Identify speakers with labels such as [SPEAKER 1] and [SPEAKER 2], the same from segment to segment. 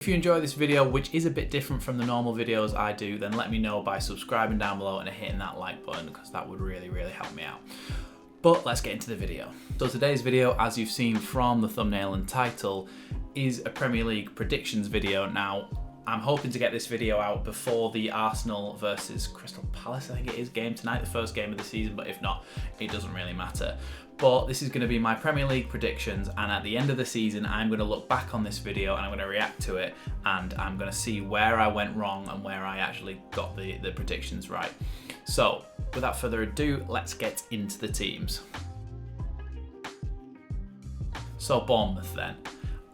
[SPEAKER 1] If you enjoy this video, which is a bit different from the normal videos I do, then let me know by subscribing down below and hitting that like button, because that would really help me out. But let's get into the video. So today's video, as you've seen from the thumbnail and title, is a Premier League predictions video. Now, I'm hoping to get this video out before the Arsenal versus Crystal Palace, I think it is, game tonight, the first game of the season, but if not, it doesn't really matter. But this is going to be my Premier League predictions, and at the end of the season, I'm going to look back on this video and I'm going to react to it, and I'm going to see where I went wrong and where I actually got the predictions right. So, without further ado, let's get into the teams. So Bournemouth then.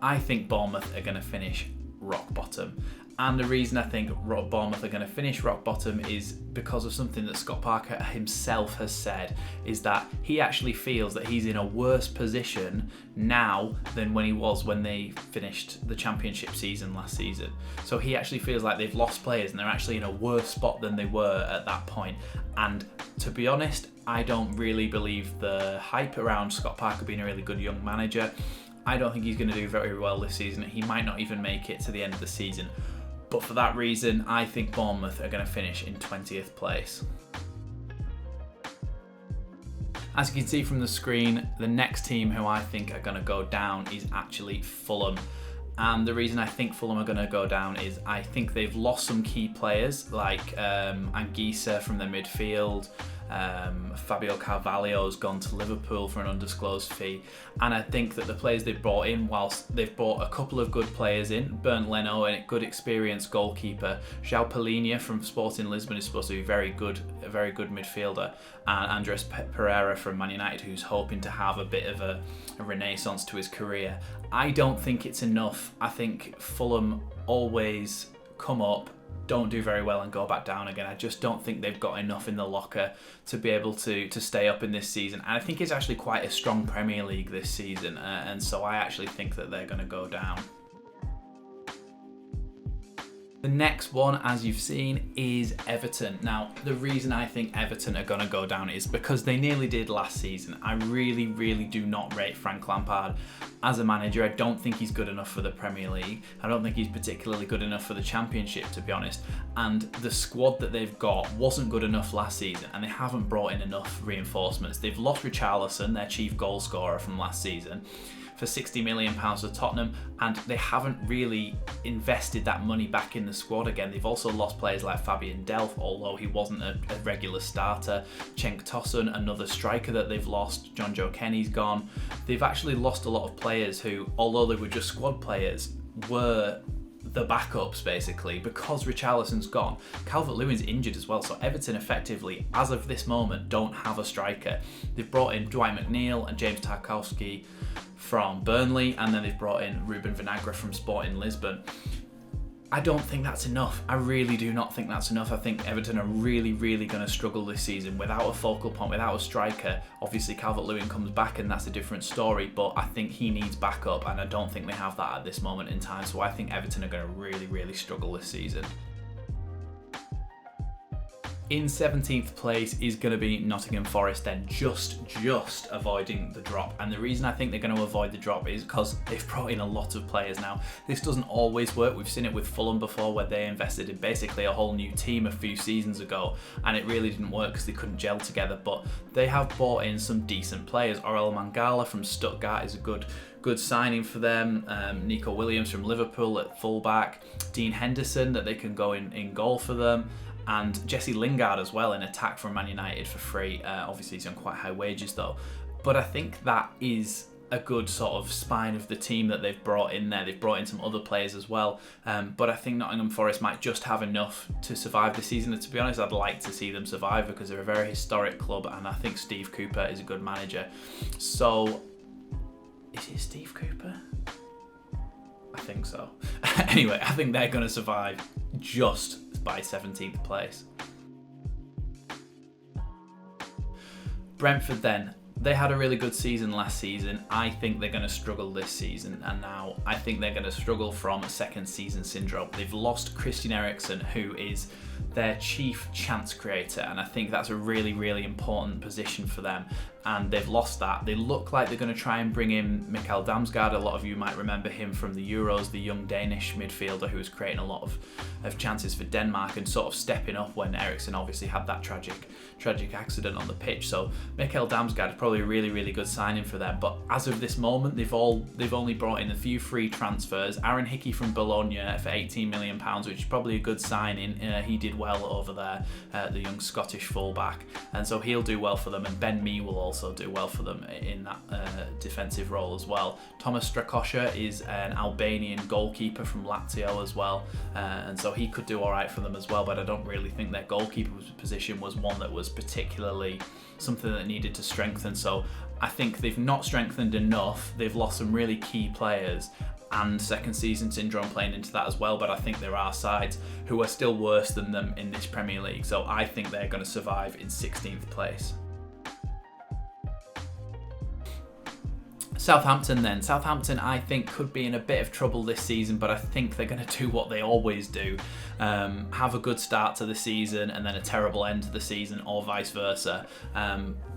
[SPEAKER 1] I think Bournemouth are going to finish rock bottom. And the reason I think Bournemouth are going to finish rock bottom is because of something that Scott Parker himself has said, is that he actually feels that he's in a worse position now than when he was when they finished the championship season last season. So he actually feels like they've lost players and they're actually in a worse spot than they were at that point. And to be honest, I don't really believe the hype around Scott Parker being a really good young manager. I don't think he's going to do very well this season. He might not even make it to the end of the season. But for that reason, I think Bournemouth are going to finish in 20th place. As you can see from the screen, the next team who I think are going to go down is actually Fulham. And the reason I think Fulham are going to go down is I think they've lost some key players like Anguissa from the midfield. Fabio Carvalho's gone to Liverpool for an undisclosed fee, and I think that the players they've brought in, whilst they've brought a couple of good players in, Bernd Leno, a good experienced goalkeeper, João Palhinha from Sporting Lisbon is supposed to be a very good midfielder, and Andres Pereira from Man United, who's hoping to have a bit of a renaissance to his career. I don't think it's enough. I think Fulham always come up, don't do very well and go back down again. I just don't think they've got enough in the locker to be able to stay up in this season. And I think it's actually quite a strong Premier League this season, and so I actually think that they're going to go down. The next one, as you've seen, is Everton. Now, the reason I think Everton are going to go down is because they nearly did last season. I really do not rate Frank Lampard as a manager. I don't think he's good enough for the Premier League. I don't think he's particularly good enough for the Championship, to be honest. And the squad that they've got wasn't good enough last season, and they haven't brought in enough reinforcements. They've lost Richarlison, their chief goal scorer from last season, for £60 million to Tottenham, and they haven't really invested that money back in the squad again. They've also lost players like Fabian Delph, although he wasn't a regular starter. Cenk Tosun, another striker that they've lost. John Joe Kenny's gone. They've actually lost a lot of players who, although they were just squad players, were the backups basically, because Richarlison's gone. Calvert-Lewin's injured as well, so Everton effectively, as of this moment, don't have a striker. They've brought in Dwight McNeil and James Tarkowski from Burnley, and then they've brought in Ruben Vinagre from Sporting Lisbon. I don't think that's enough. I really do not think that's enough. I think Everton are really going to struggle this season without a focal point, without a striker. Obviously Calvert-Lewin comes back and that's a different story, but I think he needs backup, and I don't think they have that at this moment in time. So I think Everton are going to really struggle this season. In 17th place is going to be Nottingham Forest, then just avoiding the drop. And the reason I think they're going to avoid the drop is because they've brought in a lot of players now. This doesn't always work. We've seen it with Fulham before, where they invested in basically a whole new team a few seasons ago, and it really didn't work because they couldn't gel together. But they have brought in some decent players. Orel Mangala from Stuttgart is a good signing for them. Nico Williams from Liverpool at fullback. Dean Henderson, that they can go in goal for them. And Jesse Lingard as well in attack from Man United for free. Obviously he's on quite high wages though. But I think that is a good sort of spine of the team that they've brought in there. They've brought in some other players as well. But I think Nottingham Forest might just have enough to survive the season. And to be honest, I'd like to see them survive because they're a very historic club, and I think Steve Cooper is a good manager. So, is it Steve Cooper? I think so. Anyway, I think they're going to survive just by 17th place. Brentford then, they had a really good season last season. I think they're going to struggle this season, and now I think they're going to struggle from second season syndrome. They've lost Christian Eriksen, who is their chief chance creator, and I think that's a really important position for them. and they've lost that. They look like they're going to try and bring in Mikkel Damsgaard. A lot of you might remember him from the Euros, the young Danish midfielder who was creating a lot of chances for Denmark and sort of stepping up when Eriksen obviously had that tragic accident on the pitch. So Mikkel Damsgaard is probably a really, really good signing for them. But as of this moment, they've only brought in a few free transfers. Aaron Hickey from Bologna for £18 million, which is probably a good signing. He did well over there, the young Scottish fullback, and so he'll do well for them. And Ben Mee will also do well for them in that defensive role as well. Thomas Strakosha is an Albanian goalkeeper from Lazio as well, and so he could do all right for them as well. But I don't really think their goalkeeper position was one that was particularly something that needed to strengthen. So I think they've not strengthened enough. They've lost some really key players, and second season syndrome playing into that as well. But I think there are sides who are still worse than them in this Premier League. So I think they're going to survive in 16th place. Southampton then. Southampton, I think, could be in a bit of trouble this season, but I think they're going to do what they always do. Have a good start to the season and then a terrible end to the season, or vice versa.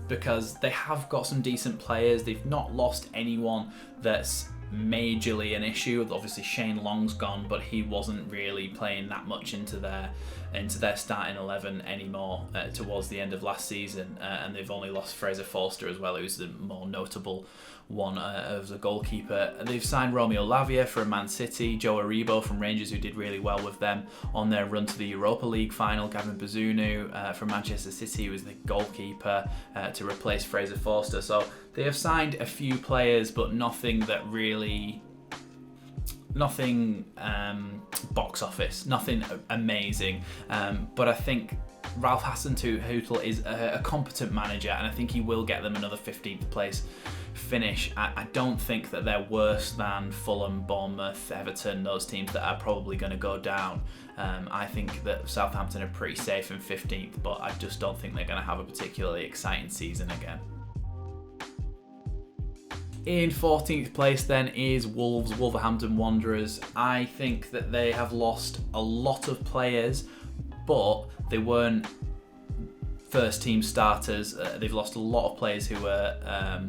[SPEAKER 1] Because they have got some decent players. They've not lost anyone that's majorly an issue. Obviously Shane Long's gone, but he wasn't really playing that much into their starting 11 anymore towards the end of last season, and they've only lost Fraser Forster as well, who's the more notable one as a goalkeeper. They've signed Romeo Lavia from Man City, Joe Aribo from Rangers, who did really well with them on their run to the Europa League final, Gavin Bazunu from Manchester City, who was the goalkeeper to replace Fraser Forster. So they have signed a few players, but nothing box office, nothing amazing. But I think Ralph Hasenhüttl is a competent manager, and I think he will get them another 15th place finish. I don't think that they're worse than Fulham, Bournemouth, Everton, those teams that are probably going to go down. I think that Southampton are pretty safe in 15th, but I just don't think they're going to have a particularly exciting season again. In 14th place then is Wolverhampton Wanderers. I think that they have lost a lot of players, but they weren't first team starters. They've lost a lot of players who were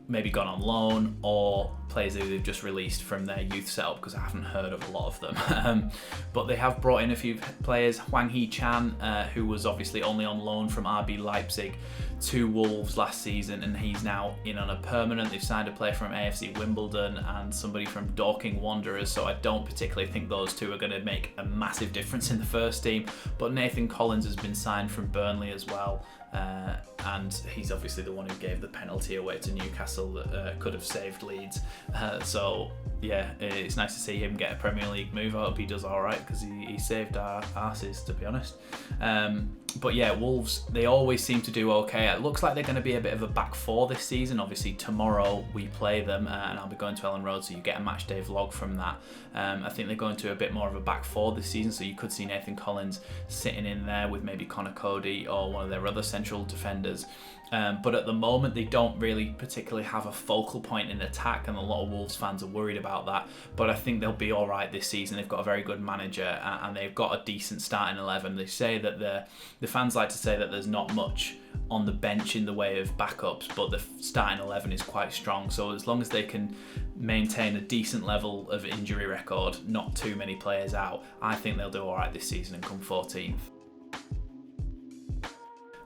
[SPEAKER 1] maybe gone on loan, or players who they've just released from their youth setup, because I haven't heard of a lot of them. But they have brought in a few players. Hwang Hee-chan, who was obviously only on loan from RB Leipzig to Wolves last season, and he's now in on a permanent. They've signed a player from AFC Wimbledon and somebody from Dorking Wanderers, so I don't particularly think those two are going to make a massive difference in the first team. But Nathan Collins has been signed from Burnley as well, and he's obviously the one who gave the penalty away to Newcastle that could have saved Leeds. So yeah, it's nice to see him get a Premier League move. I hope he does all right, because he saved our asses, to be honest. But yeah, Wolves, they always seem to do okay. It looks like they're going to be a bit of a back four this season. Obviously tomorrow we play them, and I'll be going to Ellen Road, so you get a match day vlog from that. I think they're going to a bit more of a back four this season, so you could see Nathan Collins sitting in there with maybe Connor Cody or one of their other central defenders. But at the moment, they don't really particularly have a focal point in attack, and a lot of Wolves fans are worried about that. But I think they'll be all right this season. They've got a very good manager, and they've got a decent starting 11. They say that the fans like to say that there's not much on the bench in the way of backups, but the starting 11 is quite strong. So as long as they can maintain a decent level of injury record, not too many players out, I think they'll do all right this season and come 14th.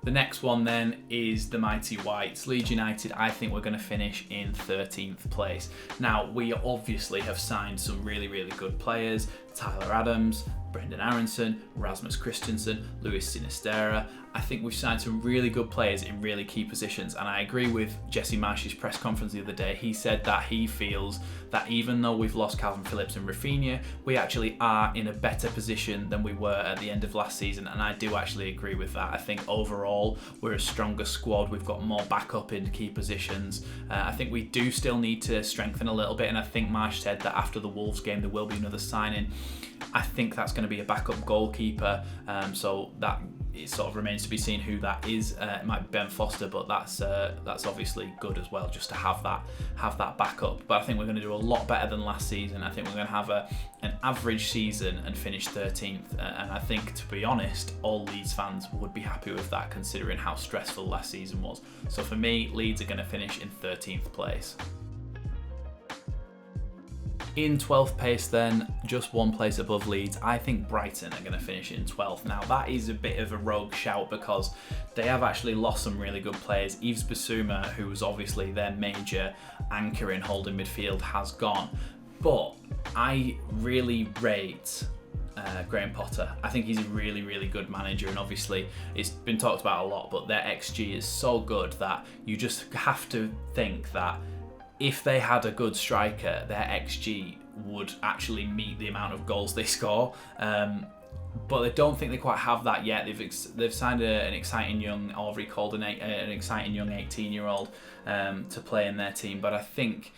[SPEAKER 1] The next one then is the mighty Whites. Leeds United, I think we're going to finish in 13th place. Now, we obviously have signed some really, really good players. Tyler Adams, Brendan Aronson, Rasmus Christensen, Luis Sinisterra. I think we've signed some really good players in really key positions, and I agree with Jesse Marsh's press conference the other day. He said that he feels that even though we've lost Calvin Phillips and Rafinha, we actually are in a better position than we were at the end of last season, and I do actually agree with that. I think overall we're a stronger squad. We've got more backup in key positions. I think we do still need to strengthen a little bit, and I think Marsh said that after the Wolves game there will be another signing. I think that's going to be a backup goalkeeper, so that it sort of remains to be seen who that is. It might be Ben Foster, but that's obviously good as well, just to have that backup. But I think we're going to do a lot better than last season. I think we're going to have an average season and finish 13th. And I think, to be honest, all Leeds fans would be happy with that, considering how stressful last season was. So for me, Leeds are going to finish in 13th place. In 12th place then, just one place above Leeds, I think Brighton are going to finish in 12th. Now that is a bit of a rogue shout because they have actually lost some really good players. Yves Bissouma, who was obviously their major anchor in holding midfield, has gone. But I really rate Graham Potter. I think he's a really, really good manager, and obviously it's been talked about a lot, but their XG is so good that you just have to think that if they had a good striker, their XG would actually meet the amount of goals they score. But I don't think they quite have that yet. They've signed an exciting young, or recalled an exciting young 18-year-old to play in their team. But I think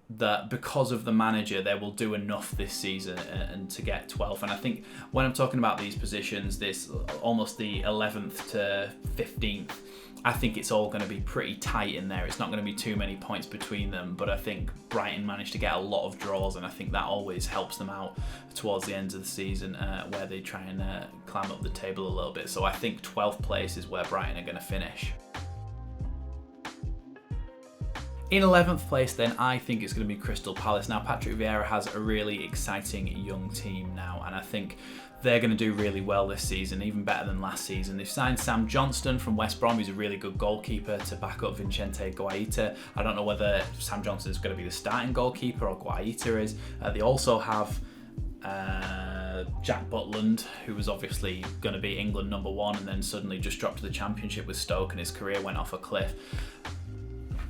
[SPEAKER 1] that because of the manager, they will do enough this season and to get 12th. And I think when I'm talking about these positions, this almost the 11th to 15th, I think it's all going to be pretty tight in there. It's not going to be too many points between them, but I think Brighton managed to get a lot of draws, and I think that always helps them out towards the end of the season where they try and climb up the table a little bit. So I think 12th place is where Brighton are going to finish. In 11th place then, I think it's going to be Crystal Palace. Now, Patrick Vieira has a really exciting young team now, and I think they're going to do really well this season, even better than last season. They've signed Sam Johnston from West Brom, who's a really good goalkeeper, to back up Vicente Guaita. I don't know whether Sam Johnston is going to be the starting goalkeeper or Guaita is. They also have Jack Butland, who was obviously going to be England #1 and then suddenly just dropped to the Championship with Stoke and his career went off a cliff.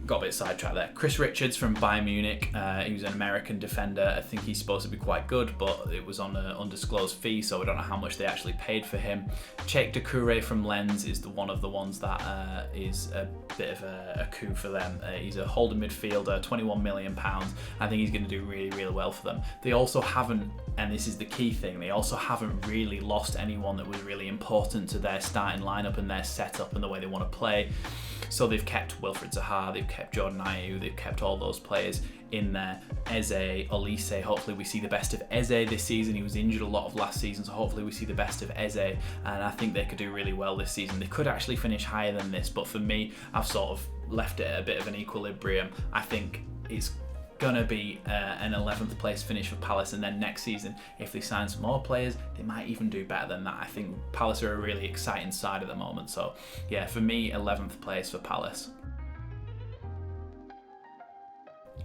[SPEAKER 1] Got a bit sidetracked there. Chris Richards from Bayern Munich. He was an American defender. I think he's supposed to be quite good, but it was on an undisclosed fee, so I don't know how much they actually paid for him. Cheick Doucouré from Lens is one of the ones that is a bit of a coup for them. He's a holding midfielder, £21 million. I think he's going to do really, really well for them. They also haven't, and this is the key thing, they also haven't really lost anyone that was really important to their starting lineup and their setup and the way they want to play. So they've kept Wilfried Zaha, they've kept Jordan Ayew, they've kept all those players in there. Eze, Olise, hopefully we see the best of Eze this season. He was injured a lot of last season, so hopefully we see the best of Eze, and I think they could do really well this season. They could actually finish higher than this, but for me, I've sort of left it at a bit of an equilibrium. I think it's gonna be an 11th place finish for Palace, and then next season, if they sign some more players, they might even do better than that. I think Palace are a really exciting side at the moment, so yeah, for me, 11th place for Palace.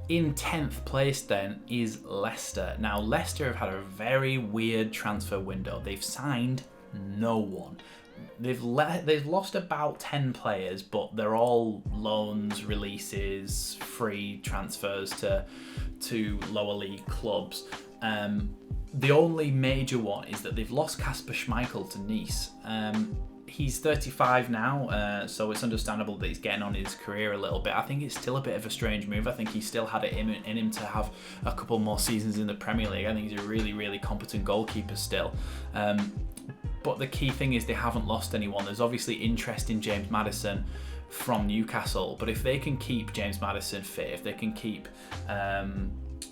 [SPEAKER 1] In 10th place then is Leicester. Now, Leicester have had a very weird transfer window. They've signed no one. They've lost about 10 players, but they're all loans, releases, free transfers to lower league clubs. The only major one is that they've lost Kasper Schmeichel to Nice. He's 35 now, so it's understandable that he's getting on his career a little bit. I think it's still a bit of a strange move. I think he still had it in him to have a couple more seasons in the Premier League. I think he's a really, really competent goalkeeper still. But the key thing is they haven't lost anyone. There's obviously interest in James Maddison from Newcastle, but if they can keep James Maddison fit, if they can keep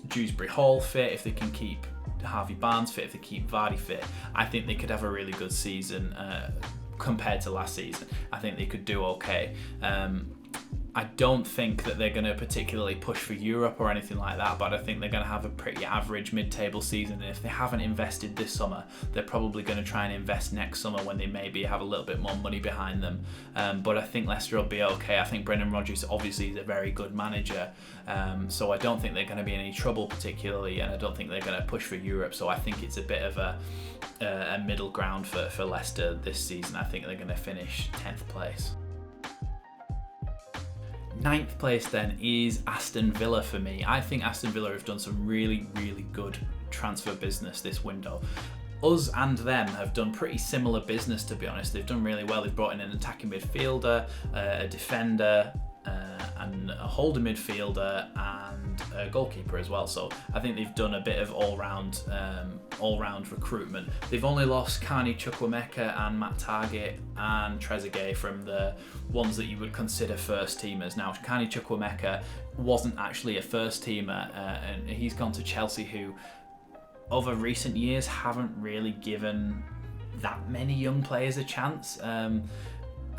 [SPEAKER 1] Dewsbury Hall fit, if they can keep Harvey Barnes fit, if they keep Vardy fit, I think they could have a really good season compared to last season. I think they could do okay. I don't think that they're going to particularly push for Europe or anything like that, but I think they're going to have a pretty average mid-table season, and if they haven't invested this summer, they're probably going to try and invest next summer when they maybe have a little bit more money behind them. But I think Leicester will be okay. I think Brendan Rodgers obviously is a very good manager, so I don't think they're going to be in any trouble particularly, and I don't think they're going to push for Europe, so I think it's a bit of a middle ground for Leicester this season. I think they're going to finish 10th place. 9th place then is Aston Villa for me. I think Aston Villa have done some really, really good transfer business this window. Us and them have done pretty similar business, to be honest. They've done really well. They've brought in an attacking midfielder, a defender, and a holding midfielder and a goalkeeper as well. So I think they've done a bit of all-round recruitment. They've only lost Carney Chukwuemeka and Matt Targett and Trezeguet from the ones that you would consider first teamers. Now, Carney Chukwuemeka wasn't actually a first teamer, and he's gone to Chelsea, who over recent years haven't really given that many young players a chance.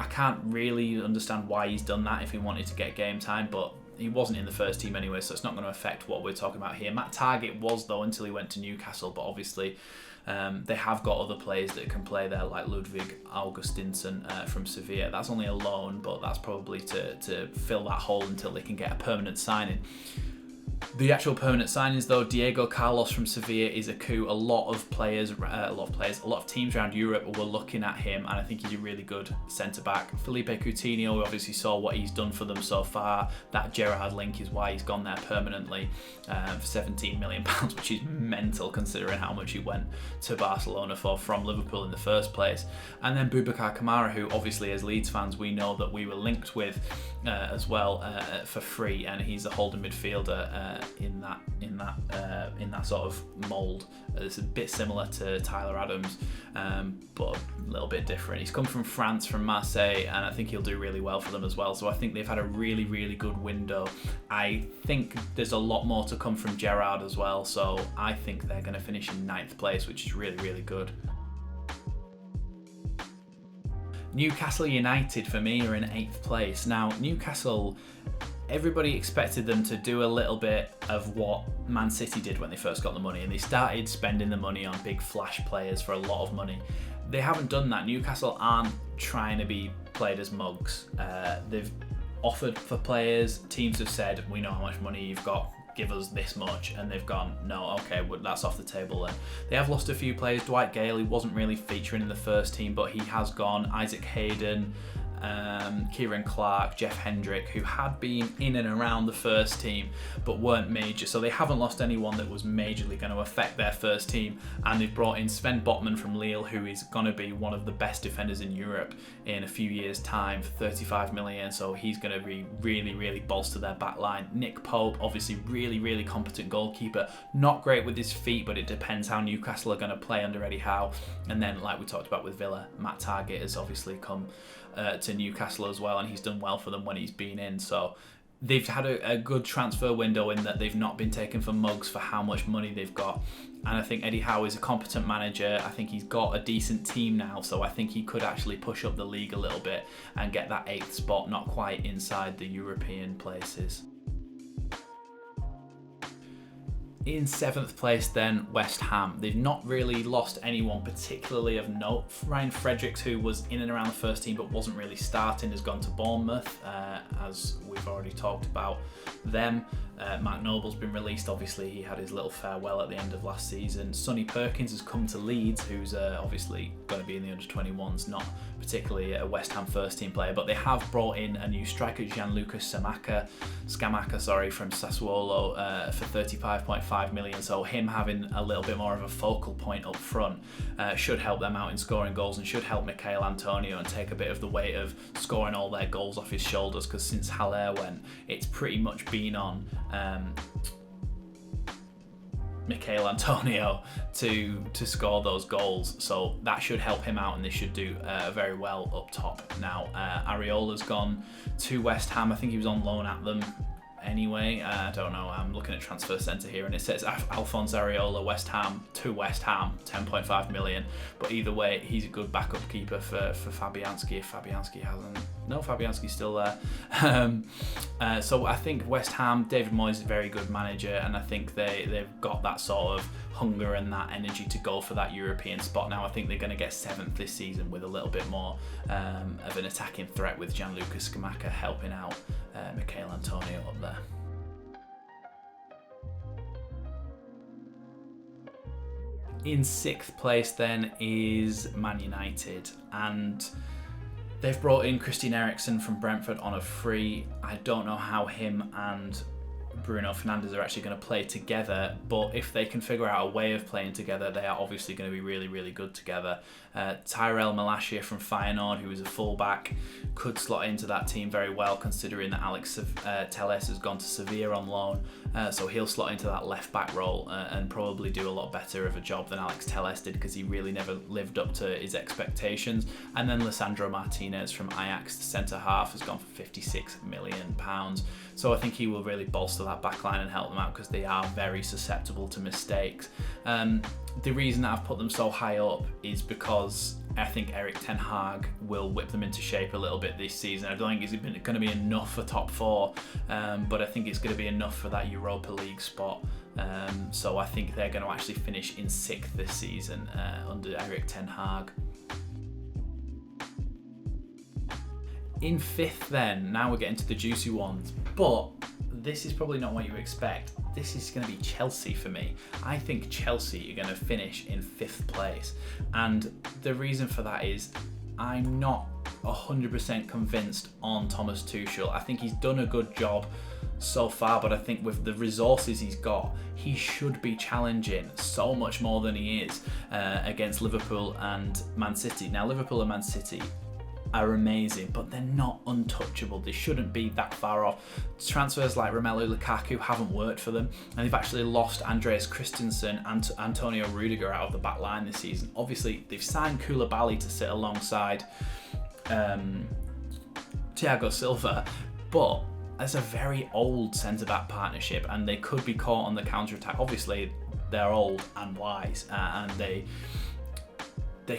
[SPEAKER 1] I can't really understand why he's done that if he wanted to get game time, but he wasn't in the first team anyway, so it's not going to affect what we're talking about here. Matt Targett was, though, until he went to Newcastle, but obviously they have got other players that can play there, like Ludwig Augustinsson from Sevilla. That's only a loan, but that's probably to fill that hole until they can get a permanent signing. The actual permanent signings, though, Diego Carlos from Sevilla is a coup. A lot of teams around Europe were looking at him, and I think he's a really good centre-back. Felipe Coutinho, we obviously saw what he's done for them so far. That Gerrard link is why he's gone there permanently for £17 million, which is mental considering how much he went to Barcelona for from Liverpool in the first place. And then Boubacar Kamara, who obviously as Leeds fans we know that we were linked with as well for free, and he's a holding midfielder in that sort of mould. It's a bit similar to Tyler Adams, but a little bit different. He's come from France, from Marseille, and I think he'll do really well for them as well. So I think they've had a really, really good window. I think there's a lot more to come from Gerrard as well, so I think they're going to finish in 9th place, which is really, really good. Newcastle United, for me, are in 8th place. Now, Newcastle, everybody expected them to do a little bit of what Man City did when they first got the money, and they started spending the money on big flash players for a lot of money. They haven't done that. Newcastle aren't trying to be played as mugs. They've offered for players. Teams have said, we know how much money you've got, give us this much, and they've gone, no, okay, well, that's off the table then. They have lost a few players. Dwight Gale, he wasn't really featuring in the first team, but he has gone. Isaac Hayden, Kieran Clark, Jeff Hendrick, who had been in and around the first team but weren't major, so they haven't lost anyone that was majorly going to affect their first team. And they've brought in Sven Botman from Lille, who is going to be one of the best defenders in Europe in a few years time, for 35 million, so he's going to be really, really bolster their back line. Nick Pope, obviously really, really competent goalkeeper, not great with his feet, but it depends how Newcastle are going to play under Eddie Howe. And then, like we talked about with Villa, Matt Targett has obviously come to Newcastle as well, and he's done well for them when he's been in. So they've had a good transfer window in that they've not been taken for mugs for how much money they've got. And I think Eddie Howe is a competent manager. I think he's got a decent team now, so I think he could actually push up the league a little bit and get that 8th spot, not quite inside the European places. In 7th place then, West Ham. They've not really lost anyone particularly of note. Ryan Fredericks, who was in and around the first team but wasn't really starting, has gone to Bournemouth, as we've already talked about them. Mark Noble's been released. Obviously he had his little farewell at the end of last season. Sonny Perkins has come to Leeds, who's obviously going to be in the under-21s, not particularly a West Ham first team player, but they have brought in a new striker, Gianluca Scamacca from Sassuolo, for 35.5 million. So him having a little bit more of a focal point up front should help them out in scoring goals, and should help Michail Antonio and take a bit of the weight of scoring all their goals off his shoulders, because since Haller went, it's pretty much been on Michail Antonio to score those goals, so that should help him out, and they should do very well up top. Now, Areola's gone to West Ham. I think he was on loan at them anyway. I don't know. I'm looking at Transfer Centre here, and it says Alphonse Areola, West Ham to West Ham, 10.5 million. But either way, he's a good backup keeper for Fabianski. If Fabianski hasn't, no, Fabianski's still there. So I think West Ham, David Moyes is a very good manager, and I think they've got that sort of hunger and that energy to go for that European spot now. I think they're going to get 7th this season with a little bit more of an attacking threat, with Gianluca Scamacca helping out Michail Antonio up there. In 6th place then is Man United, and they've brought in Christian Eriksen from Brentford on a free. I don't know how him and Bruno Fernandes are actually going to play together, but if they can figure out a way of playing together, they are obviously going to be really, really good together. Tyrell Malacia from Feyenoord, who is a fullback, could slot into that team very well, considering that Alex Telles has gone to Sevilla on loan, so he'll slot into that left back role and probably do a lot better of a job than Alex Telles did, because he really never lived up to his expectations. And then Lisandro Martinez from Ajax, the centre half, has gone for £56 million. So I think he will really bolster that back line and help them out, because they are very susceptible to mistakes. The reason that I've put them so high up is because I think Erik ten Hag will whip them into shape a little bit this season. I don't think it's going to be enough for top four, but I think it's going to be enough for that Europa League spot. So I think they're going to actually finish in 6th this season under Erik ten Hag. In 5th then, now we're getting to the juicy ones, but this is probably not what you expect. This is going to be Chelsea for me. I think Chelsea are going to finish in 5th place, and the reason for that is I'm not 100% convinced on Thomas Tuchel. I think he's done a good job so far, but I think with the resources he's got, he should be challenging so much more than he is against Liverpool and Man City. Now, Liverpool and Man City are amazing, but they're not untouchable. They shouldn't be that far off. Transfers like Romelu Lukaku haven't worked for them, and they've actually lost Andreas Christensen and Antonio Rudiger out of the back line this season. Obviously, they've signed Koulibaly to sit alongside Thiago Silva, but that's a very old centre-back partnership, and they could be caught on the counter-attack. Obviously, they're old and wise, and they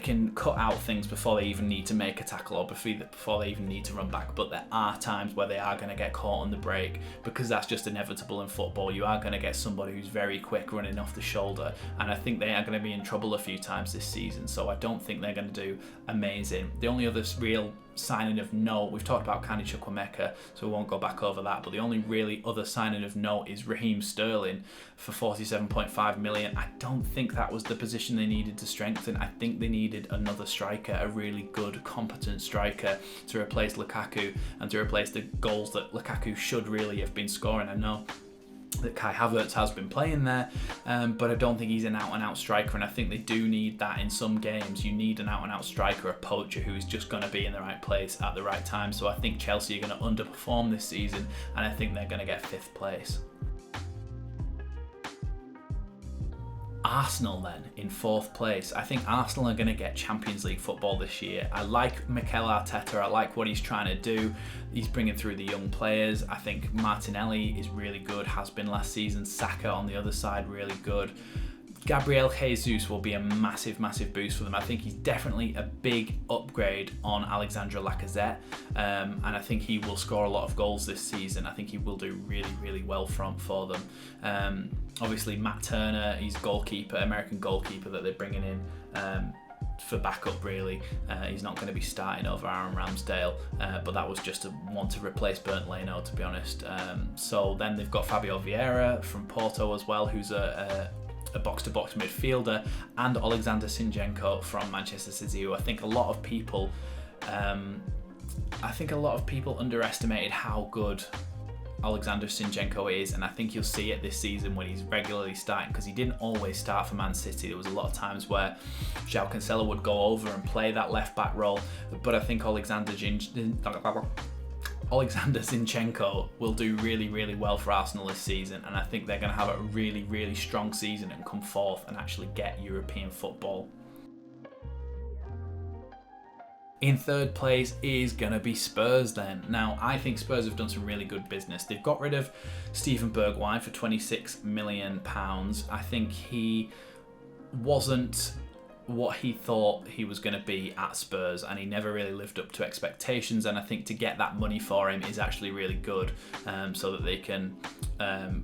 [SPEAKER 1] can cut out things before they even need to make a tackle or before they even need to run back. But there are times where they are going to get caught on the break, because that's just inevitable in football. You are going to get somebody who's very quick running off the shoulder, and I think they are going to be in trouble a few times this season. So I don't think they're going to do amazing. The only other real signing of note, we've talked about Kani Chukwuemeka, so we won't go back over that, but the only really other signing of note is Raheem Sterling for 47.5 million. I don't think that was the position they needed to strengthen. I think they needed another striker, a really good, competent striker to replace Lukaku and to replace the goals that Lukaku should really have been scoring. I know that Kai Havertz has been playing there, but I don't think he's an out-and-out striker, and I think they do need that in some games. You need an out-and-out striker, a poacher who is just going to be in the right place at the right time. So I think Chelsea are going to underperform this season, and I think they're going to get 5th place. Arsenal then in 4th place. I think Arsenal are going to get Champions League football this year. I like Mikel Arteta. I like what he's trying to do. He's bringing through the young players. I think Martinelli is really good, has been last season. Saka on the other side, really good. Gabriel Jesus will be a massive, massive boost for them. I think he's definitely a big upgrade on Alexandre Lacazette, and I think he will score a lot of goals this season. I think he will do really, really well for them. Obviously, Matt Turner, he's goalkeeper, American goalkeeper that they're bringing in for backup, really. He's not going to be starting over Aaron Ramsdale, but that was just a want to replace Bernd Leno, to be honest. So then they've got Fabio Vieira from Porto as well, who's a box-to-box midfielder, and Alexander Zinchenko from Manchester City, who I think a lot of people underestimated how good Alexander Zinchenko is, and I think you'll see it this season when he's regularly starting, because he didn't always start for Man City. There was a lot of times where João Cancelo would go over and play that left-back role, but I think Alexander Zinchenko will do really, really well for Arsenal this season, and I think they're going to have a really, really strong season and come forth and actually get European football. In 3rd place is going to be Spurs then. Now, I think Spurs have done some really good business. They've got rid of Steven Bergwijn for £26 million. I think he wasn't what he thought he was going to be at Spurs, and he never really lived up to expectations, and I think to get that money for him is actually really good, so that they can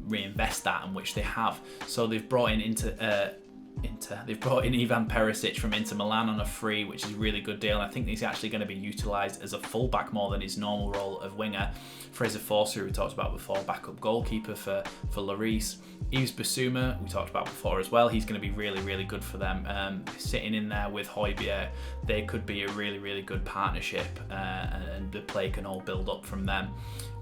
[SPEAKER 1] reinvest that, and which they have. So they've brought in they've brought in Ivan Perisic from Inter Milan on a free, which is a really good deal, and I think he's actually going to be utilised as a fullback more than his normal role of winger. Fraser Forster, who we talked about before, backup goalkeeper for Lloris. Yves Bissouma, we talked about before as well. He's going to be really, really good for them. Sitting in there with Højbjerg, they could be a really, really good partnership, and the play can all build up from them.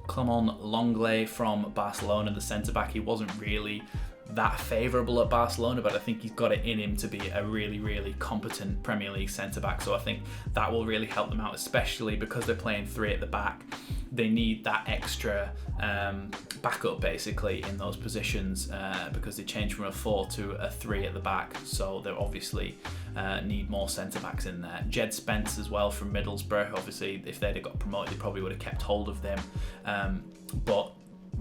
[SPEAKER 1] Clement Lenglet from Barcelona, the centre-back. He wasn't really that favourable at Barcelona, but I think he's got it in him to be a really, really competent Premier League centre-back. So I think that will really help them out, especially because they're playing 3 at the back. They need that extra backup basically in those positions because they changed from a 4 to a 3 at the back. So they obviously need more centre-backs in there. Jed Spence as well from Middlesbrough. Obviously, if they'd have got promoted, they probably would have kept hold of them. But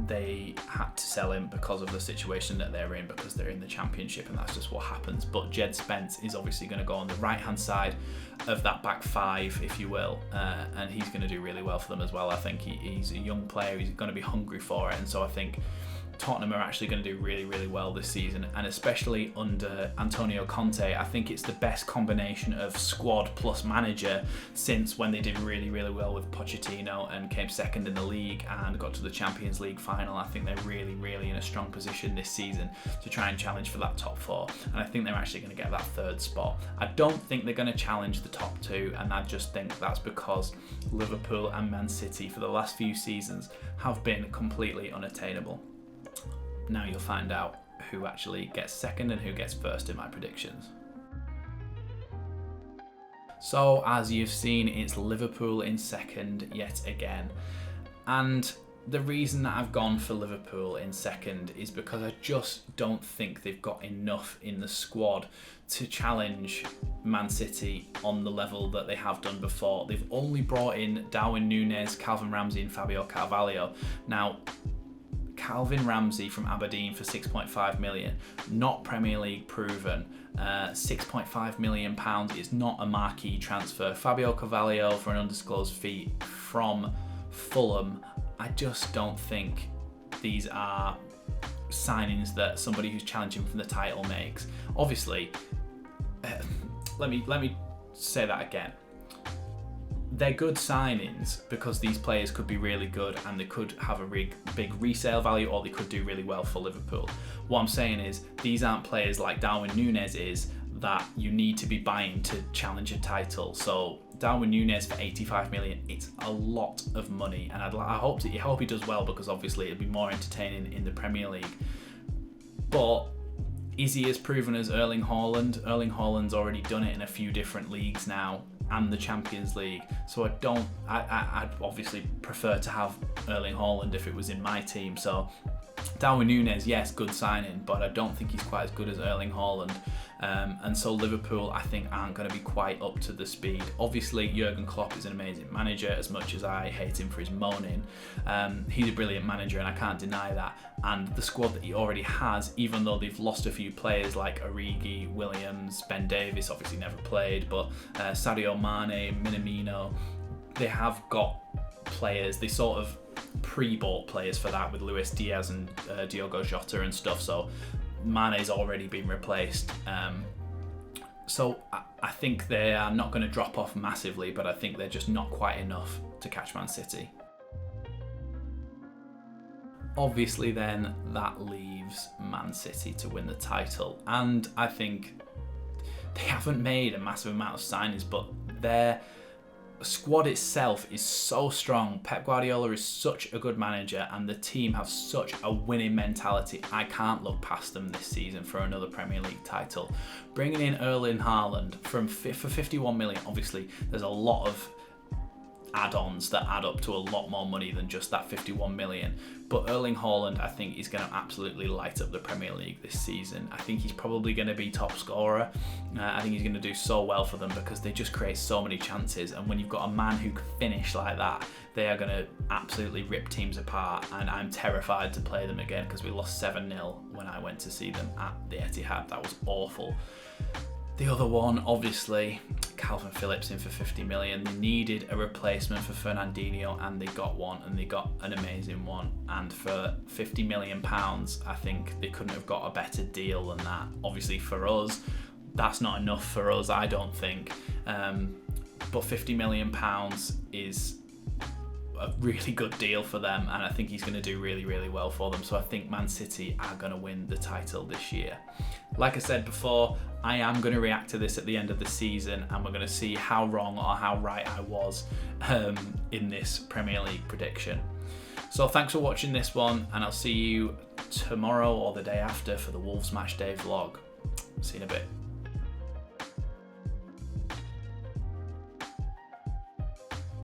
[SPEAKER 1] they had to sell him because of the situation that they're in, because they're in the Championship, and that's just what happens. But Jed Spence is obviously going to go on the right-hand side of that back 5, if you will, and he's going to do really well for them as well. I think he's a young player, he's going to be hungry for it, and so I think Tottenham are actually going to do really, really well this season, and especially under Antonio Conte. I think it's the best combination of squad plus manager since when they did really, really well with Pochettino and came second in the league and got to the Champions League final. I think they're really, really in a strong position this season to try and challenge for that top 4, and I think they're actually going to get that 3rd spot. I don't think they're going to challenge the top 2, and I just think that's because Liverpool and Man City for the last few seasons have been completely unattainable. Now you'll find out who actually gets 2nd and who gets 1st in my predictions. So as you've seen, it's Liverpool in 2nd yet again. And the reason that I've gone for Liverpool in 2nd is because I just don't think they've got enough in the squad to challenge Man City on the level that they have done before. They've only brought in Darwin Núñez, Calvin Ramsey and Fabio Carvalho. Now, Calvin Ramsey from Aberdeen for 6.5 million, not Premier League proven. 6.5 million pounds is not a marquee transfer. Fabio Carvalho for an undisclosed fee from Fulham. I just don't think these are signings that somebody who's challenging for the title makes. Obviously, let me say that again. They're good signings because these players could be really good and they could have a big resale value, or they could do really well for Liverpool. What I'm saying is these aren't players like Darwin Núñez is that you need to be buying to challenge a title. So Darwin Núñez for 85 million, it's a lot of money, and I hope he does well, because obviously it'll be more entertaining in the Premier League. But is he as proven as Erling Haaland? Erling Haaland's already done it in a few different leagues now, and the Champions League. So I'd obviously prefer to have Erling Haaland if it was in my team. So Darwin Núñez, yes, good signing, but I don't think he's quite as good as Erling Haaland. And so Liverpool, I think, aren't going to be quite up to the speed. Obviously, Jurgen Klopp is an amazing manager, as much as I hate him for his moaning. He's a brilliant manager, and I can't deny that. And the squad that he already has, even though they've lost a few players like Origi, Williams, Ben Davies, obviously never played, but Sadio Mane, Minamino, they have got players. They sort of pre-bought players for that with Luis Diaz and Diogo Jota and stuff. So Mane's already been replaced. So I think they are not going to drop off massively, but I think they're just not quite enough to catch Man City. Obviously then that leaves Man City to win the title, and I think they haven't made a massive amount of signings, but their squad itself is so strong. Pep Guardiola is such a good manager, and the team have such a winning mentality. I can't look past them this season for another Premier League title. Bringing in Erling Haaland for 51 million, obviously there's a lot of add-ons that add up to a lot more money than just that 51 million. But Erling Haaland, I think, is going to absolutely light up the Premier League this season. I think he's probably going to be top scorer. I think he's going to do so well for them because they just create so many chances. And when you've got a man who can finish like that, they are going to absolutely rip teams apart. And I'm terrified to play them again because we lost 7-0 when I went to see them at the Etihad. That was awful. The other one, obviously, Calvin Phillips in for 50 million. They needed a replacement for Fernandinho, and they got one, and they got an amazing one. And for £50 million, I think they couldn't have got a better deal than that. Obviously, for us, that's not enough for us, I don't think. But £50 million is a really good deal for them, and I think he's going to do really, really well for them. So I think Man City are going to win the title this year. Like I said before, I am going to react to this at the end of the season, and we're going to see how wrong or how right I was in this Premier League prediction. So thanks for watching this one, and I'll see you tomorrow or the day after for the Wolves match day vlog. See you in a bit.